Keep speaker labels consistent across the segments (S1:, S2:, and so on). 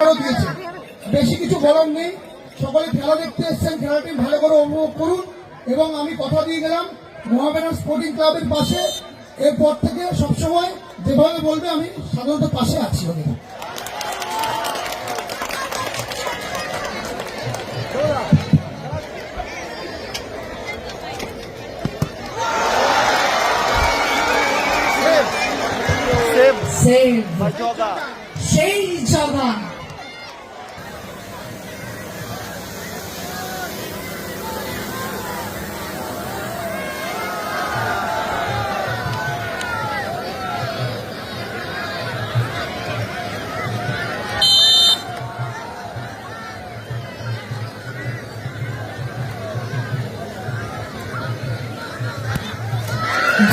S1: দিয়েছে। বেশি কিছু বলার নেই, সকলে খেলা দেখতে এসেছেন, খেলাটি ভালো করে উপভোগ করুন। এবং আমি কথা দিয়ে গেলাম মোহামেডান স্পোর্টিং ক্লাবের পাশে এরপর থেকে সবসময় যেভাবে বলবে আমি সাধারণত পাশে আছি।
S2: সেই জগা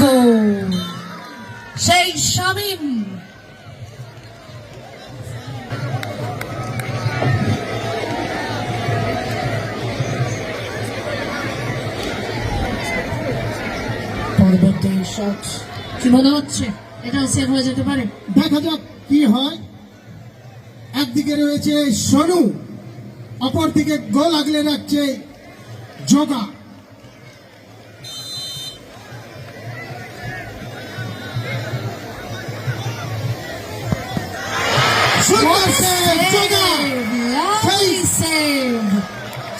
S2: গোল সেই শামীম। পরবর্তী শট কি মনে হচ্ছে এটা সেভ হয়ে যেতে পারে?
S1: দেখা যাক কি হয়। একদিকে রয়েছে সোনু, অপরদিকে গোল আগলে রাখছে জগা।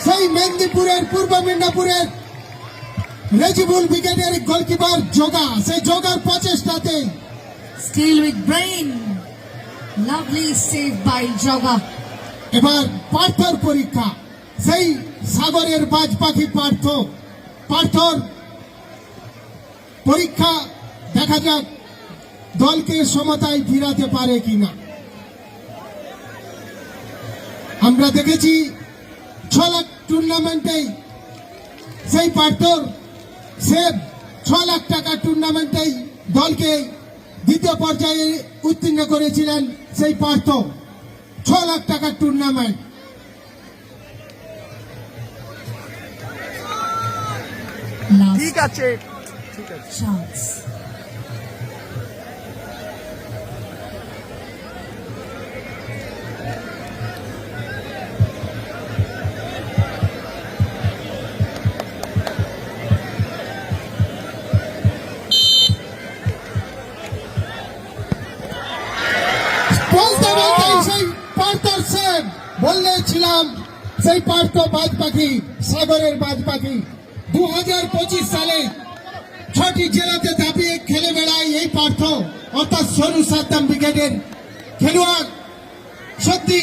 S1: সেই মেদিনীপুরের পূর্ব মিদনাপুরের রেজিবুল ব্রিগেডের গোলকিপার জগা, সেই জগার প্রচেষ্টাতে
S2: still with brain, lovely save by Jaga.
S1: এবার পার্থর পরীক্ষা, সেই সাগরের বাজ পাখি পার্থর পরীক্ষা। দেখা যাক দলকে সমতায় ফিরাতে পারে কিনা। আমরা দেখেছি 6 লাখ টুর্নামেন্টে সেই পার্থর সেভ, 6 লাখ টাকা টুর্নামেন্টেই দলকে দ্বিতীয় পর্যায়ে উত্তীর্ণ করেছিলেন সেই পার্থ। 6 লাখ টাকার টুর্নামেন্ট।
S3: ঠিক আছে
S2: চান্স
S1: বললেছিলাম সেই পার্থ বাজ পাখি, সাগরের বাজ পাখি। 2025 সালে 6টি জেলাতে দাপিয়ে খেলে বেড়ায় এই পার্থ, অর্থাৎ সোনু সাদ্দাম ব্রিগেডের খেলোয়াড়। সত্যি